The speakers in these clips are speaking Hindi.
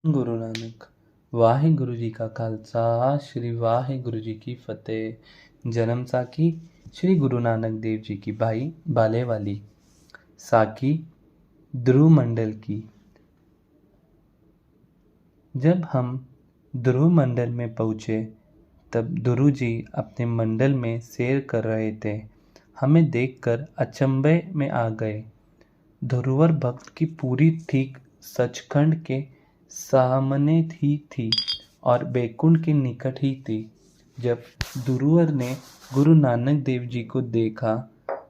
ਗੁਰੂ ਨਾਨਕ। ਵਾਹਿਗੁਰੂ ਜੀ ਕਾ ਖਾਲਸਾ ਸ੍ਰੀ ਵਾਹਿਗੁਰੂ ਜੀ ਕੀ ਫਤਿਹ। जन्म साखी श्री गुरु नानक देव जी की भाई बाले वाली साखी ध्रुव मंडल की। जब हम ध्रुव मंडल में पहुँचे तब ध्रुव जी अपने मंडल में सैर कर रहे थे। हमें देखकर अचंभे में आ गए। ध्रुवर भक्त की पूरी ठीक सचखंड के सामने ही थी और बैकुंठ के निकट ही थी। जब ध्रुवर ने गुरु नानक देव जी को देखा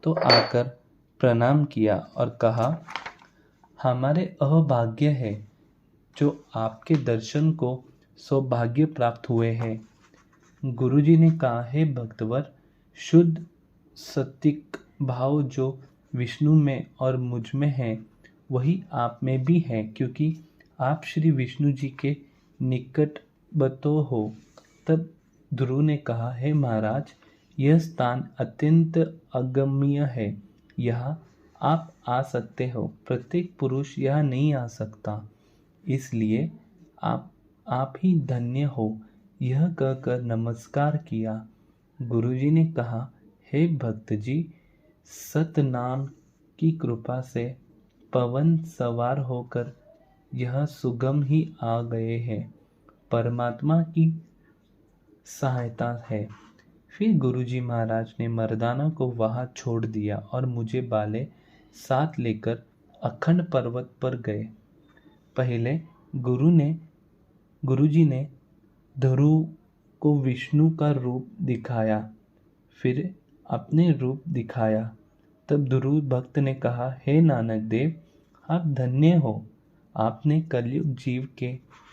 तो आकर प्रणाम किया और कहा, हमारे अभाग्य है जो आपके दर्शन को सौभाग्य प्राप्त हुए हैं। गुरुजी ने कहा, हे भक्तवर, शुद्ध सत्विक भाव जो विष्णु में और मुझ में है वही आप में भी है, क्योंकि आप श्री विष्णु जी के निकटवर्ती हो। तब ध्रुव ने कहा, हे महाराज, यह स्थान अत्यंत अगम्य है। यहाँ आप आ सकते हो, प्रत्येक पुरुष यहाँ नहीं आ सकता, इसलिए आप ही धन्य हो। यह कहकर नमस्कार किया। गुरुजी ने कहा, हे भक्त जी, सतनाम की कृपा से पवन सवार होकर यह सुगम ही आ गए हैं। परमात्मा की सहायता है। फिर गुरुजी महाराज ने मर्दाना को वहाँ छोड़ दिया और मुझे बाले साथ लेकर अखंड पर्वत पर गए। पहले गुरुजी ने ध्रुव को विष्णु का रूप दिखाया, फिर अपने रूप दिखाया। तब ध्रुव भक्त ने कहा, हे नानक देव, आप धन्य हो। आपने कलयुग जीव के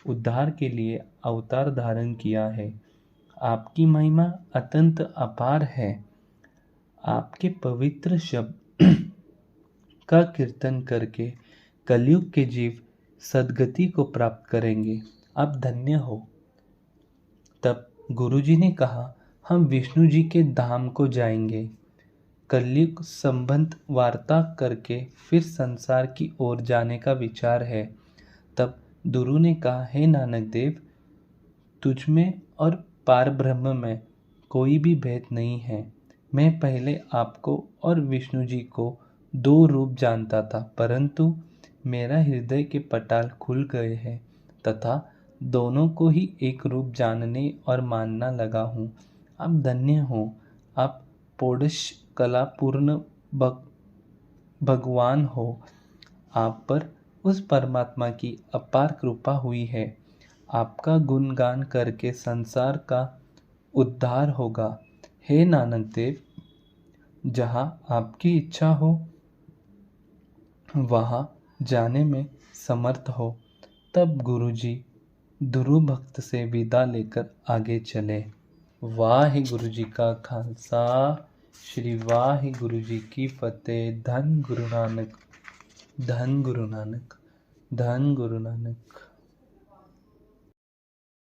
उद्धार के लिए अवतार धारण किया है। आपकी महिमा अत्यंत अपार है। आपके पवित्र शब्द का कीर्तन करके कलयुग के जीव सद्गति को प्राप्त करेंगे। आप धन्य हो। तब गुरुजी ने कहा, हम विष्णु जी के धाम को जाएंगे। कलयुग संबंध वार्ता करके फिर संसार की ओर जाने का विचार है। तब ध्रुव ने कहा, हे नानक देव, तुझ में और पार ब्रह्म में कोई भी भेद नहीं है। मैं पहले आपको और विष्णु जी को दो रूप जानता था, परंतु मेरा हृदय के पटाल खुल गए हैं तथा दोनों को ही एक रूप जानने और मानना लगा हूँ। आप धन्य हो। आप पौरुष कला पूर्ण भगवान हो। आप पर उस परमात्मा की अपार कृपा हुई है। आपका गुणगान करके संसार का उद्धार होगा। हे नानक देव, जहाँ आपकी इच्छा हो वहाँ जाने में समर्थ हो। तब गुरुजी ध्रुव भक्त से विदा लेकर आगे चले। वाहिगुरु जी का खालसा श्री वाहिगुरु जी की फतेह। धन गुरु नानक, धन गुरु नानक, धन गुरु नानक।